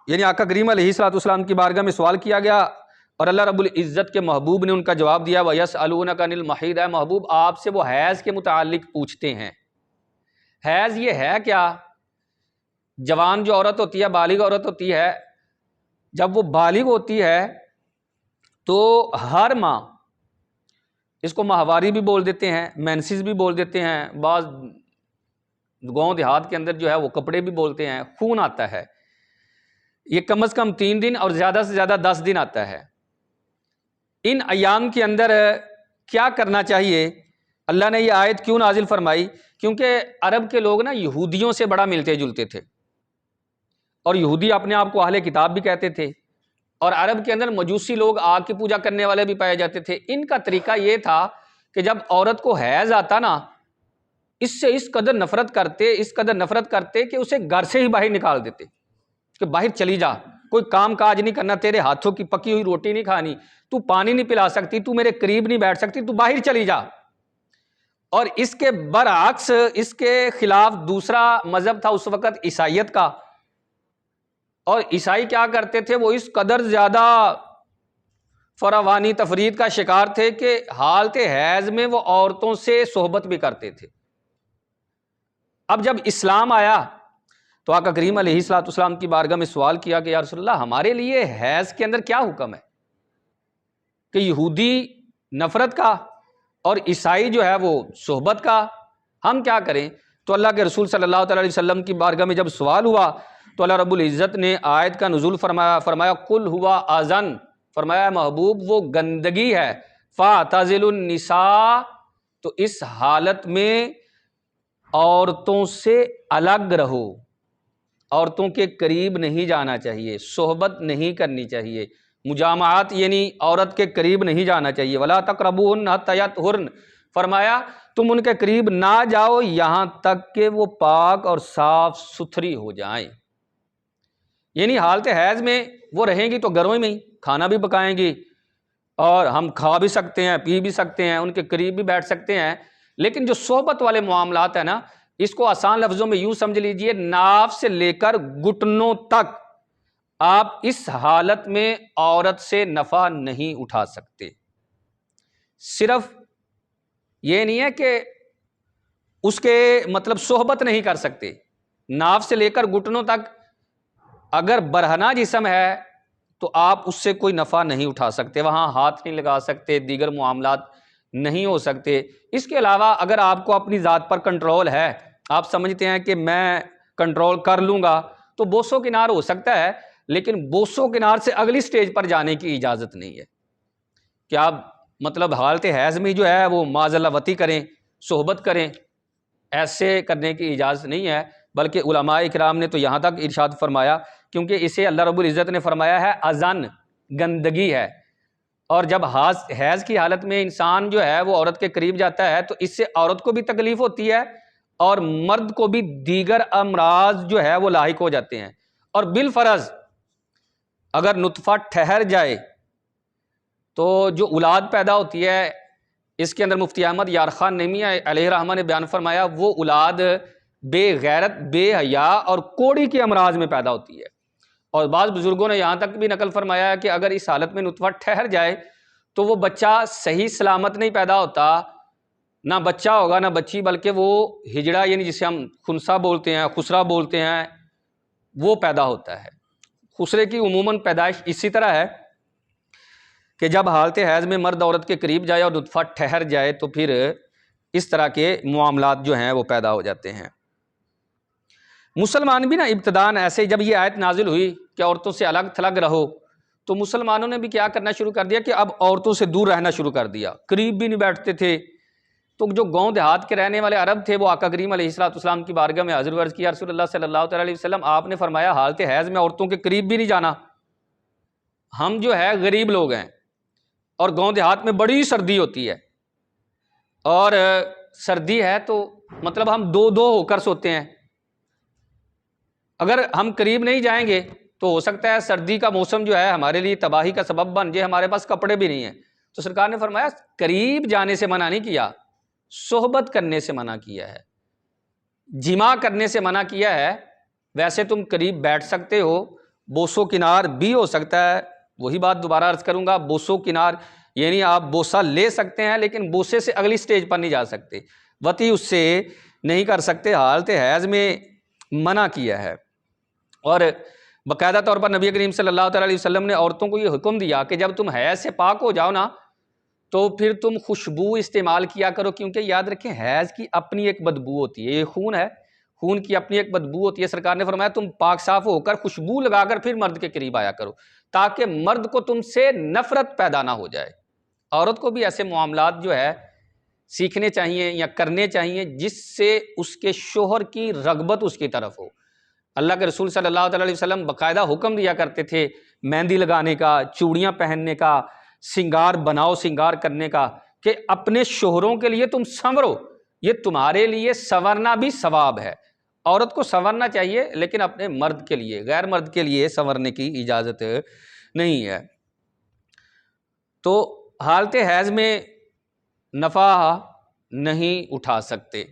یعنی آقا کریم علیہ الصلوۃ والسلام کی بارگاہ میں سوال کیا گیا اور اللہ رب العزت کے محبوب نے ان کا جواب دیا، وَيَسْأَلُونَكَ عَنِ الْمَحِيضِ، اے محبوب آپ سے وہ حیض کے متعلق پوچھتے ہیں۔ حیض یہ ہے کیا؟ جوان جو عورت ہوتی ہے، بالغ عورت ہوتی ہے، جب وہ بالغ ہوتی ہے تو ہر ماہ، اس کو ماہواری بھی بول دیتے ہیں، مینسز بھی بول دیتے ہیں، بعض گاؤں دیہات کے اندر جو ہے وہ کپڑے بھی بولتے ہیں، خون آتا ہے، یہ کم از کم 3 دن اور زیادہ سے زیادہ 10 دن آتا ہے۔ ان ایام کے اندر کیا کرنا چاہیے؟ اللہ نے یہ آیت کیوں نازل فرمائی؟ کیونکہ عرب کے لوگ نا یہودیوں سے بڑا ملتے جلتے تھے، اور یہودی اپنے آپ کو اہل کتاب بھی کہتے تھے، اور عرب کے اندر مجوسی لوگ آگ کی پوجا کرنے والے بھی پائے جاتے تھے۔ ان کا طریقہ یہ تھا کہ جب عورت کو حیض آتا نا، اس سے اس قدر نفرت کرتے کہ اسے گھر سے ہی باہر نکال دیتے کہ باہر چلی جا، کوئی کام کاج نہیں کرنا، تیرے ہاتھوں کی پکی ہوئی روٹی نہیں کھانی، تو پانی نہیں پلا سکتی، تو میرے قریب نہیں بیٹھ سکتی، تو باہر چلی جا۔ اور اس کے برعکس، اس کے خلاف دوسرا مذہب تھا اس وقت عیسائیت کا، اور عیسائی کیا کرتے تھے، وہ اس قدر زیادہ فراوانی تفرید کا شکار تھے کہ حالت حیض میں وہ عورتوں سے صحبت بھی کرتے تھے۔ اب جب اسلام آیا تو آقا کریم علیہ الصلوۃ والسلام کی بارگاہ میں سوال کیا کہ یا رسول اللہ، ہمارے لیے حیض کے اندر کیا حکم ہے؟ کہ یہودی نفرت کا اور عیسائی جو ہے وہ صحبت کا، ہم کیا کریں؟ تو اللہ کے رسول صلی اللہ تعالی علیہ وسلم کی بارگاہ میں جب سوال ہوا تو اللہ رب العزت نے آیت کا نزول فرمایا قل ہوا اذن، فرمایا محبوب وہ گندگی ہے، فاعتزلوا النساء، تو اس حالت میں عورتوں سے الگ رہو، عورتوں کے قریب نہیں جانا چاہیے، صحبت نہیں کرنی چاہیے، مجامعات یعنی عورت کے قریب نہیں جانا چاہیے، ولا تقربوهن حتى يطهرن، فرمایا تم ان کے قریب نہ جاؤ یہاں تک کہ وہ پاک اور صاف ستھری ہو جائیں۔ یعنی حالت حیض میں وہ رہیں گی تو گھروں میں ہی کھانا بھی پکائیں گی، اور ہم کھا بھی سکتے ہیں، پی بھی سکتے ہیں، ان کے قریب بھی بیٹھ سکتے ہیں، لیکن جو صحبت والے معاملات ہیں نا، اس کو آسان لفظوں میں یوں سمجھ لیجئے، ناف سے لے کر گھٹنوں تک آپ اس حالت میں عورت سے نفع نہیں اٹھا سکتے۔ صرف یہ نہیں ہے کہ اس کے مطلب صحبت نہیں کر سکتے، ناف سے لے کر گھٹنوں تک اگر برہنہ جسم ہے تو آپ اس سے کوئی نفع نہیں اٹھا سکتے، وہاں ہاتھ نہیں لگا سکتے، دیگر معاملات نہیں ہو سکتے۔ اس کے علاوہ اگر آپ کو اپنی ذات پر کنٹرول ہے، آپ سمجھتے ہیں کہ میں کنٹرول کر لوں گا، تو بوسو کنار ہو سکتا ہے، لیکن بوسو کنار سے اگلی سٹیج پر جانے کی اجازت نہیں ہے کہ آپ مطلب حالت حیض میں جو ہے وہ معاذ اللہ وطی کریں، صحبت کریں، ایسے کرنے کی اجازت نہیں ہے۔ بلکہ علماء اکرام نے تو یہاں تک ارشاد فرمایا، کیونکہ اسے اللہ رب العزت نے فرمایا ہے اذن، گندگی ہے، اور جب حیض کی حالت میں انسان جو ہے وہ عورت کے قریب جاتا ہے تو اس سے عورت کو بھی تکلیف ہوتی ہے اور مرد کو بھی دیگر امراض جو ہے وہ لاحق ہو جاتے ہیں، اور بالفرض اگر نطفہ ٹھہر جائے تو جو اولاد پیدا ہوتی ہے، اس کے اندر مفتی احمد یارخان نعیمی علیہ رحمہ نے بیان فرمایا، وہ اولاد بے غیرت، بے حیا اور کوڑی کے امراض میں پیدا ہوتی ہے، اور بعض بزرگوں نے یہاں تک بھی نقل فرمایا ہے کہ اگر اس حالت میں نطفہ ٹھہر جائے تو وہ بچہ صحیح سلامت نہیں پیدا ہوتا، نہ بچہ ہوگا نہ بچی، بلکہ وہ ہجڑا یعنی جسے ہم خنثی بولتے ہیں، خسرہ بولتے ہیں، وہ پیدا ہوتا ہے۔ خسرے کی عموماً پیدائش اسی طرح ہے کہ جب حالت حیض میں مرد عورت کے قریب جائے اور نطفہ ٹھہر جائے تو پھر اس طرح کے معاملات جو ہیں وہ پیدا ہو جاتے ہیں۔ مسلمان بھی نا ابتداً ایسے جب یہ آیت نازل ہوئی کہ عورتوں سے الگ تھلگ رہو، تو مسلمانوں نے بھی کیا کرنا شروع کر دیا کہ اب عورتوں سے دور رہنا شروع کر دیا، قریب بھی نہیں بیٹھتے تھے۔ تو جو گاؤں دیہات کے رہنے والے عرب تھے وہ آقا کریم علیہ الصلوۃ والسلام کی بارگاہ میں حاضر عرض کیا، رسول اللہ صلی اللہ تعالی علیہ وسلم آپ نے فرمایا حالت حیض میں عورتوں کے قریب بھی نہیں جانا، ہم جو ہے غریب لوگ ہیں اور گاؤں دیہات میں بڑی سردی ہوتی ہے، اور سردی ہے تو مطلب ہم دو دو ہو کر سوتے ہیں، اگر ہم قریب نہیں جائیں گے تو ہو سکتا ہے سردی کا موسم جو ہے ہمارے لیے تباہی کا سبب بن جائے، ہمارے پاس کپڑے بھی نہیں ہیں۔ تو سرکار نے فرمایا قریب جانے سے منع نہیں کیا، صحبت کرنے سے منع کیا ہے، جماع کرنے سے منع کیا ہے۔ ویسے تم قریب بیٹھ سکتے ہو بوسو کنار بھی ہو سکتا ہے، وہی بات دوبارہ عرض کروں گا، بوسو کنار یعنی آپ بوسہ لے سکتے ہیں لیکن بوسے سے اگلی سٹیج پر نہیں جا سکتے، وطی اس سے نہیں کر سکتے، حالت حیض میں منع کیا ہے۔ اور باقاعدہ طور پر نبی کریم صلی اللہ تعالی علیہ وسلم نے عورتوں کو یہ حکم دیا کہ جب تم حیض سے پاک ہو جاؤ نا تو پھر تم خوشبو استعمال کیا کرو، کیونکہ یاد رکھیں حیض کی اپنی ایک بدبو ہوتی ہے، یہ خون ہے، خون کی اپنی ایک بدبو ہوتی ہے۔ سرکار نے فرمایا تم پاک صاف ہو کر خوشبو لگا کر پھر مرد کے قریب آیا کرو، تاکہ مرد کو تم سے نفرت پیدا نہ ہو جائے۔ عورت کو بھی ایسے معاملات جو ہے سیکھنے چاہیے یا کرنے چاہیے جس سے اس کے شوہر کی رغبت اس کی طرف ہو۔ اللہ کے رسول صلی اللہ علیہ وسلم باقاعدہ حکم دیا کرتے تھے مہندی لگانے کا، چوڑیاں پہننے کا، سنگار بناؤ سنگار کرنے کا، کہ اپنے شوہروں کے لیے تم سنورو، یہ تمہارے لیے سنورنا بھی ثواب ہے۔ عورت کو سنورنا چاہیے لیکن اپنے مرد کے لیے، غیر مرد کے لیے سنورنے کی اجازت نہیں ہے۔ تو حالت حیض میں نفع نہیں اٹھا سکتے۔